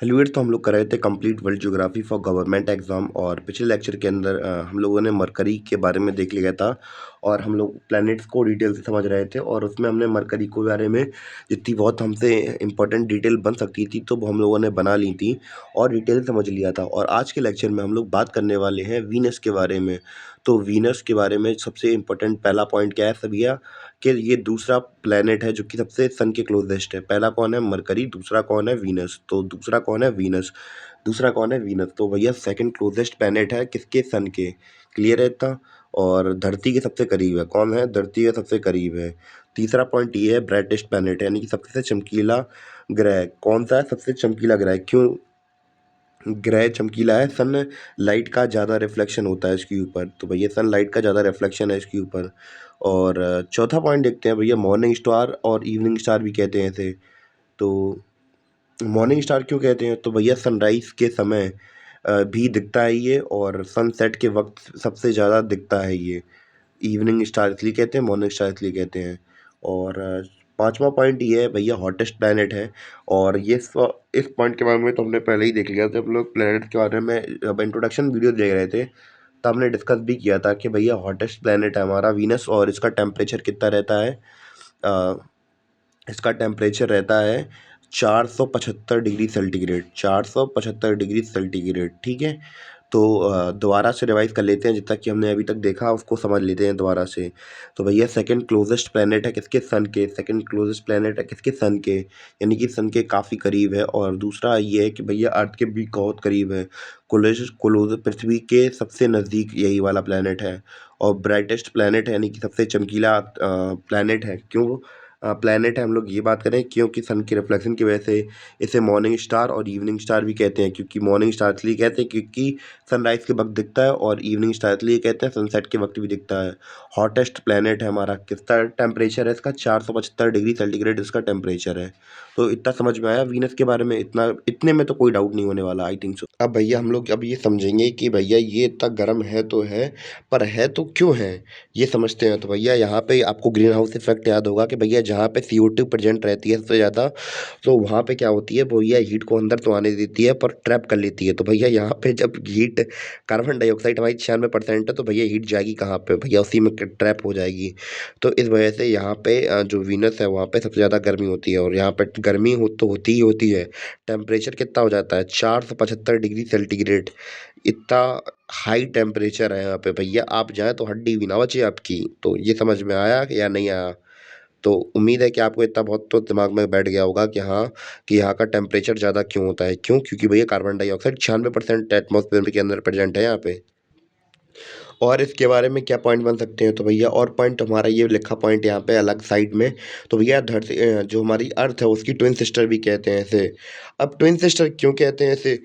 हेलुएड तो हम लोग कर रहे थे complete world geography for government exam. और पिछले लेक्चर के अंदर हम लोगों ने मरकरी के बारे में देख लिया था और हम लोग प्लैनेट्स को डिटेल से समझ रहे थे और उसमें हमने मरकरी के बारे में जितनी बहुत हमसे इम्पोर्टेंट डिटेल बन सकती थी तो वो हम लोगों ने बना ली थी और डिटेल समझ लिया था। और आज के लेक्चर में हम लोग बात करने वाले हैं वीनस के बारे में। तो वीनस के बारे में सबसे इम्पोर्टेंट पहला पॉइंट क्या है सभिया, कि ये दूसरा प्लेनेट है जो कि सबसे सन के क्लोजेस्ट है। पहला कौन है? मरकरी। दूसरा कौन है? वीनस। तो दूसरा कौन है? वीनस। दूसरा कौन है? वीनस। तो भैया सेकंड क्लोजेस्ट प्लेनेट है किसके? सन के। क्लियर है इतना? और धरती के सबसे करीब है। कौन है? धरती के सबसे करीब है। तीसरा पॉइंट ये है ब्राइटेस्ट प्लेनेट है, यानी कि सबसे चमकीला ग्रह। कौन सा है सबसे चमकीला ग्रह? क्यों ग्रह चमकीला है? सन लाइट का ज़्यादा रिफ्लेक्शन होता है इसके ऊपर, तो भैया सन लाइट का ज़्यादा रिफ्लेक्शन है इसके ऊपर। और चौथा पॉइंट देखते हैं भैया, मॉर्निंग स्टार और इवनिंग स्टार भी कहते हैं इसे। तो मॉर्निंग स्टार क्यों कहते हैं? तो भैया सनराइज के समय भी दिखता है ये, और सनसेट के वक्त सबसे ज़्यादा दिखता है ये। इवनिंग स्टार इसलिए कहते हैं, मॉर्निंग स्टार इसलिए कहते हैं। और पांचवा पॉइंट ये है भैया, हॉटेस्ट प्लैनेट है। और ये इस पॉइंट के बारे में तो हमने पहले ही देख लिया, जब हम लोग प्लैनेट के बारे में जब इंट्रोडक्शन वीडियो देख रहे थे तब हमने डिस्कस भी किया था कि भैया हॉटेस्ट प्लैनेट है हमारा वीनस। और इसका टेम्परेचर कितना रहता है? अ, इसका टेम्परेचर रहता है 475 डिग्री सेंटीग्रेड। 475 डिग्री सेंटीग्रेड, ठीक है। तो दोबारा से रिवाइज कर लेते हैं, जितना कि हमने अभी तक देखा उसको समझ लेते हैं दोबारा से। तो भैया सेकंड क्लोजेस्ट प्लेनेट है किसके? सन के। सेकंड क्लोजेस्ट प्लेनेट है किसके? सन के, यानी कि सन के काफ़ी करीब है। और दूसरा ये है कि भैया अर्थ के भी बहुत करीब है। क्लोज पृथ्वी के सबसे नज़दीक यही वाला प्लेनेट है। और ब्राइटेस्ट प्लेनेट है, यानी कि सबसे चमकीला प्लेनेट है। क्यों प्लेनेट है हम लोग ये बात करें? क्योंकि सन की रिफ्लेक्शन की वजह से इसे मॉर्निंग स्टार और इवनिंग स्टार भी कहते हैं। क्योंकि मॉर्निंग स्टार इसलिए कहते हैं क्योंकि सनराइज के वक्त दिखता है, और इवनिंग स्टार इसलिए कहते हैं सनसेट के वक्त भी दिखता है। हॉटेस्ट प्लेनेट है हमारा। कितना टेम्परेचर है इसका? 475 डिग्री सेंटीग्रेड इसका टेम्परेचर है। तो इतना समझ में आया वीनस के बारे में? इतना इतने में तो कोई डाउट नहीं होने वाला, आई थिंक सो। अब भैया हम लोग अब ये समझेंगे कि भैया ये इतना गर्म है तो है, पर है तो क्यों है, ये समझते हैं। तो भैया यहाँ पे आपको ग्रीन हाउस इफेक्ट याद होगा कि भैया जहाँ पे CO2 प्रेजेंट रहती है सबसे ज़्यादा, तो वहाँ पे क्या होती है भैया, हीट को अंदर तो आने देती है पर ट्रैप कर लेती है। तो भैया यहाँ पे जब हीट, कार्बन डाइऑक्साइड हमारी 96% है, तो भैया हीट जाएगी कहाँ पे? भैया उसी में ट्रैप हो जाएगी। तो इस वजह से यहाँ पे जो वीनस है वहाँ पे सबसे ज़्यादा गर्मी होती है, और यहाँ पे गर्मी हो तो होती ही होती है। टेम्परेचर कितना हो जाता है? 475 डिग्री सेंटीग्रेड। इतना हाई टेम्परेचर है यहाँ पे भैया, आप जाए तो हड्डी भी ना बचे आपकी। तो ये समझ में आया या नहीं आया? तो उम्मीद है कि आपको इतना बहुत तो दिमाग में बैठ गया होगा कि हाँ, कि यहाँ का टेम्परेचर ज़्यादा क्यों होता है। क्यों? क्योंकि भैया कार्बन डाइऑक्साइड 96% एटमॉस्फेयर के अंदर प्रेजेंट है यहाँ पे। और इसके बारे में क्या पॉइंट बन सकते हैं? तो भैया और पॉइंट हमारा ये लिखा पॉइंट यहाँ पे अलग साइड में। तो भैया धरती जो हमारी अर्थ है उसकी ट्विन सिस्टर भी कहते हैं इसे। अब ट्विन सिस्टर क्यों कहते हैं इसे?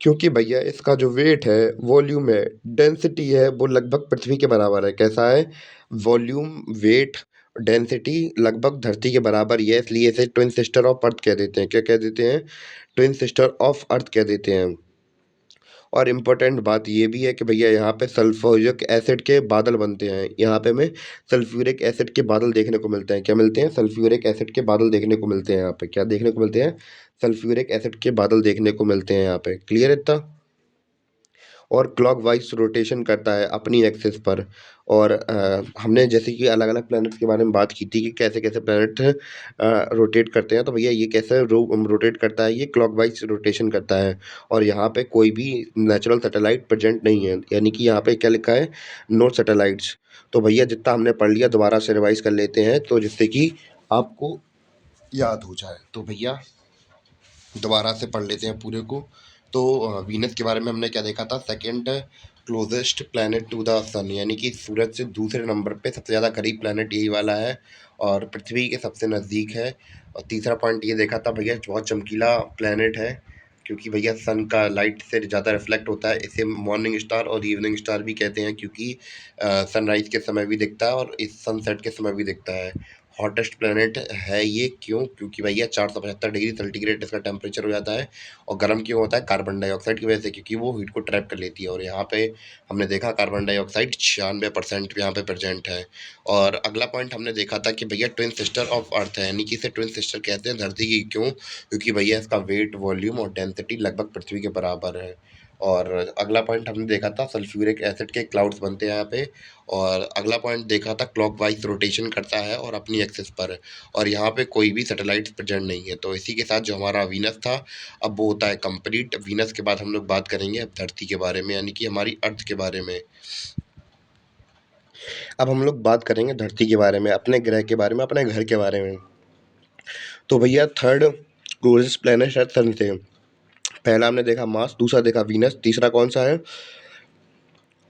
क्योंकि भैया इसका जो वेट है, वॉल्यूम है, डेंसिटी है, वो लगभग पृथ्वी के बराबर है। कैसा है? वॉल्यूम, वेट, डेंसिटी लगभग धरती के बराबर ही है, इसलिए इसे ट्विन सिस्टर ऑफ अर्थ कह देते हैं। क्या कह देते हैं? ट्विन सिस्टर ऑफ अर्थ कह देते हैं। और इम्पोर्टेंट बात ये भी है कि भैया यहाँ पे सल्फ्यूरिक एसिड के बादल बनते हैं। यहाँ पे हमें सल्फ्यूरिक एसिड के बादल देखने को मिलते हैं। क्या मिलते हैं? सल्फ्यूरिक एसिड के बादल देखने को मिलते हैं यहाँ पे। क्या देखने को मिलते हैं? सल्फ्यूरिक एसिड के बादल देखने को मिलते हैं यहाँ पे। क्लियर है इतना? और क्लॉकवाइज रोटेशन करता है अपनी एक्सिस पर। और हमने जैसे कि अलग अलग प्लैनेट्स के बारे में बात की थी कि कैसे कैसे प्लैनेट रोटेट करते हैं। तो भैया ये कैसे रोटेट करता है? ये क्लॉकवाइज रोटेशन करता है। और यहाँ पे कोई भी नेचुरल सैटेलाइट प्रेजेंट नहीं है, यानी कि यहाँ पे क्या लिखा है? No satellites. तो भैया जितना हमने पढ़ लिया दोबारा से रिवाइज कर लेते हैं, तो जिससे कि आपको याद हो जाए। तो भैया दोबारा से पढ़ लेते हैं पूरे को। तो वीनस के बारे में हमने क्या देखा था? Second closest planet to the sun, यानी कि सूरज से दूसरे नंबर पे सबसे ज़्यादा करीब प्लैनेट यही वाला है, और पृथ्वी के सबसे नज़दीक है। और तीसरा पॉइंट ये देखा था भैया, बहुत चमकीला प्लैनेट है, क्योंकि भैया सन का लाइट से ज़्यादा रिफ्लेक्ट होता है। इसे मॉर्निंग स्टार और इवनिंग स्टार भी कहते हैं, क्योंकि सनराइज के समय भी दिखता है और इस सनसेट के समय भी दिखता है। हॉटेस्ट प्लेनेट है ये क्यों? क्योंकि भैया 475 डिग्री सेंटीग्रेड इसका टेम्परेचर हो जाता है। और गर्म क्यों होता है? कार्बन डाइऑक्साइड की वजह से, क्योंकि वो हीट को ट्रैप कर लेती है। और यहाँ पे हमने देखा कार्बन डाइऑक्साइड 96% यहाँ पे प्रेजेंट है। और अगला पॉइंट हमने देखा था कि भैया ट्विन सिस्टर ऑफ अर्थ है, यानी कि इसे ट्विन सिस्टर कहते हैं धरती की। क्यों? क्योंकि भैया इसका वेट, वॉल्यूम और डेंसिटी लगभग पृथ्वी के बराबर है। और अगला पॉइंट हमने देखा था सल्फ्यूरिक एसिड के क्लाउड्स बनते हैं यहाँ पे। और अगला पॉइंट देखा था क्लॉकवाइज रोटेशन करता है और अपनी एक्सिस पर। और यहाँ पे कोई भी सैटेलाइट प्रेजेंट नहीं है। तो इसी के साथ जो हमारा वीनस था अब वो होता है कंप्लीट। वीनस के बाद हम लोग बात करेंगे अब धरती के बारे में, यानी कि हमारी अर्थ के बारे में। अब हम लोग बात करेंगे धरती के बारे में, अपने ग्रह के बारे में, अपने घर के बारे में। तो भैया थर्ड क्लोजेस्ट प्लेनेट है सन से। पहला हमने देखा मार्स, दूसरा देखा वीनस, तीसरा कौन सा है?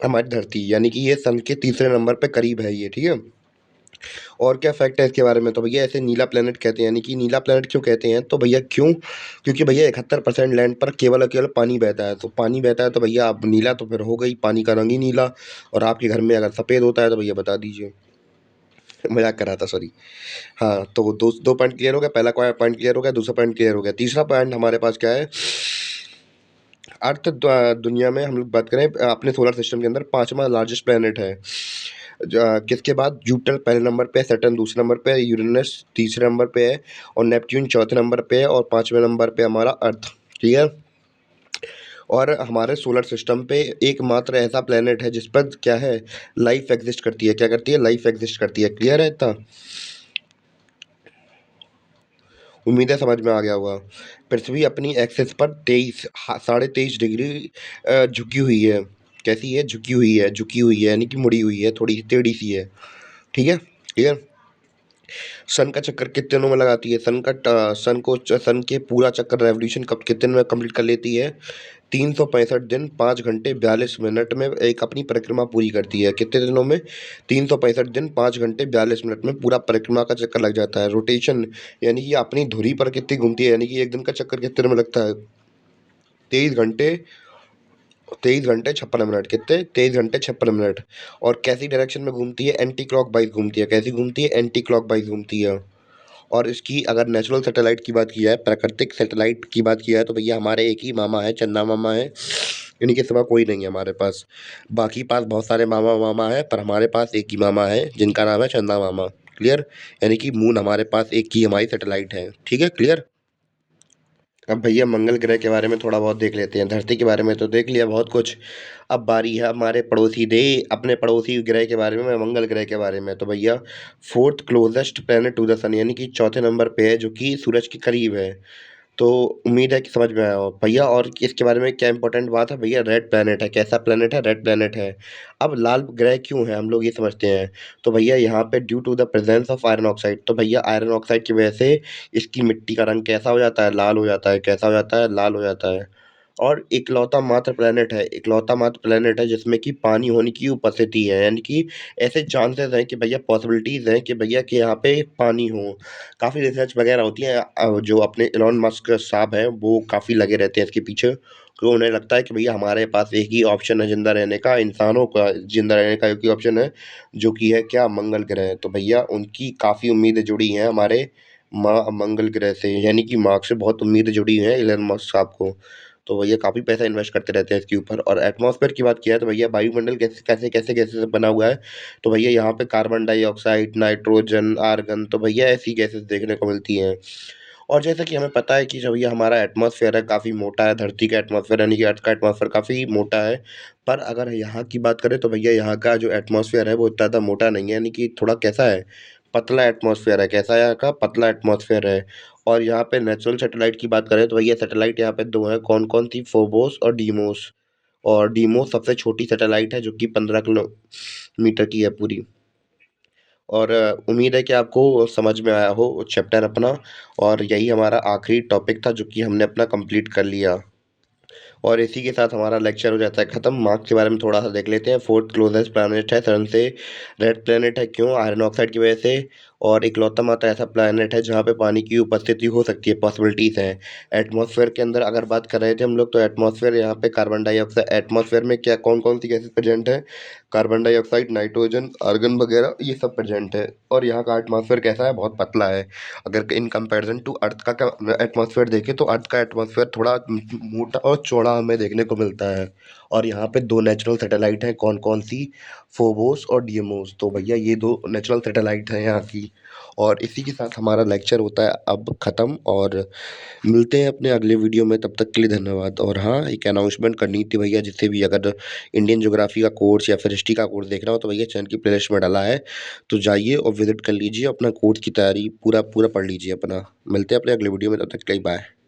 हमारी धरती, यानी कि ये सन के तीसरे नंबर पे करीब है ये, ठीक है। और क्या फैक्ट है इसके बारे में? तो भैया ऐसे नीला प्लेनेट कहते हैं, यानी कि नीला प्लेनेट क्यों कहते हैं? तो भैया क्यों? क्योंकि भैया 71% लैंड पर केवल और केवल पानी बहता है। तो पानी बहता है तो भैया अब नीला तो फिर हो गई, पानी का रंग ही नीला। और आपके घर में अगर सफ़ेद होता है तो भैया बता दीजिए। मजाक कर रहा था, सॉरी। हाँ, तो दो दो पॉइंट क्लियर हो गया। पहला पॉइंट क्लियर हो गया, दूसरा पॉइंट क्लियर हो गया। तीसरा पॉइंट हमारे पास क्या है? अर्थ दुनिया में हम लोग बात करें अपने सोलर सिस्टम के अंदर पांचवा लार्जेस्ट प्लेनेट है। किसके बाद? जुपिटर पहले नंबर पे है, सैटर्न दूसरे नंबर पे है, यूरेनस तीसरे नंबर पे है, और नेपट्यून चौथे नंबर पे है, और पांचवें नंबर पे हमारा अर्थ। क्लियर? और हमारे सोलर सिस्टम पे एकमात्र ऐसा प्लेनेट है जिस पर क्या है, लाइफ एग्जिस्ट करती है। क्या करती है? लाइफ एग्जिस्ट करती है। क्लियर है इतना? उम्मीद है समझ में आ गया होगा। पृथ्वी अपनी एक्सिस पर 23.5 डिग्री झुकी हुई है। कैसी है? झुकी हुई है, झुकी हुई है यानी कि मुड़ी हुई है, थोड़ी टेढ़ी सी है। ठीक है, क्लियर? सन का चक्कर कितने दिनों में लगाती है? सन के पूरा चक्कर रेवोल्यूशन कब कितने दिन में कंप्लीट कर लेती है? 365 दिन 5 घंटे 42 मिनट में एक अपनी परिक्रमा पूरी करती है। कितने दिनों में? 365 दिन 5 घंटे 42 मिनट में पूरा परिक्रमा का चक्कर लग जाता है। रोटेशन यानी कि अपनी धुरी पर कितनी घूमती है, यानी कि एक दिन का चक्कर कितने दिन में लगता है? 23 घंटे 23 घंटे 56 मिनट। कितने? 23 घंटे 56 मिनट। और कैसी डायरेक्शन में घूमती है? एंटी क्लॉक वाइज घूमती है। कैसी घूमती है? एंटी क्लॉक वाइज घूमती है। और इसकी अगर नेचुरल सैटेलाइट की बात की जाए, प्राकृतिक सैटेलाइट की बात की जाए, तो भैया हमारे एक ही मामा है, चंदा मामा है। इनके सिवा कोई नहीं है हमारे पास। बाकी पास बहुत सारे मामा मामा है, पर हमारे पास एक ही मामा है जिनका नाम है चंदा मामा। क्लियर? यानी कि मून हमारे पास एक ही हमारी सैटेलाइट है। ठीक है, क्लियर? अब भैया मंगल ग्रह के बारे में थोड़ा बहुत देख लेते हैं। धरती के बारे में तो देख लिया बहुत कुछ। अब बारी है हमारे पड़ोसी दे अपने पड़ोसी ग्रह के बारे में, मंगल ग्रह के बारे में। तो भैया fourth closest planet to the sun, यानी कि चौथे नंबर पे है, जो कि सूरज के करीब है। तो उम्मीद है कि समझ में आया हो भैया। और इसके बारे में क्या इंपॉर्टेंट बात है भैया? रेड प्लेनेट है। कैसा प्लेनेट है? रेड प्लेनेट है। अब लाल ग्रह क्यों है, हम लोग ये समझते हैं। तो भैया यहाँ पे due to the presence of iron oxide. तो भैया आयरन ऑक्साइड की वजह से इसकी मिट्टी का रंग कैसा हो जाता है? लाल हो जाता है। कैसा हो जाता है? लाल हो जाता है। और इकलौता मात्र प्लेनेट है जिसमें कि पानी होने की उपस्थिति है, यानी कि ऐसे चांसेस हैं कि भैया, पॉसिबिलिटीज हैं कि भैया कि यहाँ पे पानी हो। काफ़ी रिसर्च वगैरह होती है। जो अपने इलॉन मस्क साहब हैं वो काफ़ी लगे रहते हैं इसके पीछे, क्योंकि उन्हें लगता है कि भैया हमारे पास एक ही ऑप्शन है जिंदा रहने का, इंसानों का जिंदा रहने का एक ही ऑप्शन है, जो कि है क्या? मंगल ग्रह। तो भैया उनकी काफ़ी उम्मीदें जुड़ी हैं हमारे माँ मंगल ग्रह से, यानी कि मार्स से बहुत उम्मीदें जुड़ी हुई हैं इलॉन मस्क साहब को। तो भैया काफ़ी पैसा इन्वेस्ट करते रहते हैं इसके ऊपर। और एटमॉस्फेयर की बात किया है तो भैया वायुमंडल कैसे कैसे कैसे कैसे से बना हुआ है? तो भैया यहाँ पे कार्बन डाइऑक्साइड, नाइट्रोजन, आर्गन, तो भैया ऐसी गैसेस देखने को मिलती हैं। और जैसा कि हमें पता है कि जो भैया हमारा एटमॉस्फेयर है काफ़ी मोटा है, धरती का एटमॉस्फेयर यानी कि अर्थ का एटमॉस्फेयर काफ़ी मोटा है। पर अगर यहाँ की बात करें तो भैया यहाँ का जो एटमॉस्फेयर है वो इतना ज़्यादा मोटा नहीं है, यानी कि थोड़ा कैसा है? पतला एटमॉस्फेयर है। कैसा है यहाँ का? पतला एटमॉस्फेयर है। और यहाँ पे नेचुरल सैटेलाइट की बात करें तो भैया सैटेलाइट यहाँ पे दो हैं। कौन कौन सी? फोबोस और डीमोस। और डीमोस सबसे छोटी सैटेलाइट है जो कि 15 किलोमीटर की है पूरी। और उम्मीद है कि आपको समझ में आया हो चैप्टर अपना। और यही हमारा आखिरी टॉपिक था जो कि हमने अपना कंप्लीट कर लिया। और इसी के साथ हमारा लेक्चर हो जाता है ख़त्म। मार्क्स के बारे में थोड़ा सा देख लेते हैं। फोर्थ क्लोजेस्ट प्लैनेट है सन से। रेड प्लैनेट है क्यों? आयरन ऑक्साइड की वजह से। और इकलौता मात्र ऐसा प्लैनेट है जहाँ पे पानी की उपस्थिति हो सकती है, पॉसिबिलिटीज़ हैं। एटमॉस्फेयर के अंदर अगर बात कर रहे थे हम लोग, तो एटमॉस्फेयर यहाँ पे कार्बन डाइऑक्साइड, एटमॉस्फेयर में क्या कौन-कौन सी गैसेज़ प्रेज़ेंट है? कार्बन डाइऑक्साइड, नाइट्रोजन, आर्गन वगैरह ये सब प्रेज़ेंट है। और यहाँ का एटमॉस्फेयर कैसा है? बहुत पतला है। अगर इन कंपैरिज़न टू अर्थ का एटमॉस्फेयर देखें, तो अर्थ का एटमॉस्फेयर थोड़ा मोटा और चौड़ा हमें देखने को मिलता है। और यहाँ पे 2 नेचुरल सैटेलाइट हैं, कौन-कौन सी? फोबोस और डियमोस। तो भैया ये 2 नेचुरल सैटेलाइट हैं यहाँ की। और इसी के साथ हमारा लेक्चर होता है अब ख़त्म, और मिलते हैं अपने अगले वीडियो में। तब तक के लिए धन्यवाद। और हाँ, एक अनाउंसमेंट करनी थी भैया, जिससे भी अगर इंडियन ज्योग्राफी का कोर्स या फिर हिस्ट्री का कोर्स देखना हो, तो भैया चैनल की प्लेलिस्ट में डाला है, तो जाइए और विज़िट कर लीजिए, अपना कोर्स की तैयारी पूरा पूरा पढ़ लीजिए अपना। मिलते हैं अपने अगले वीडियो में, तब तक के लिए बाय।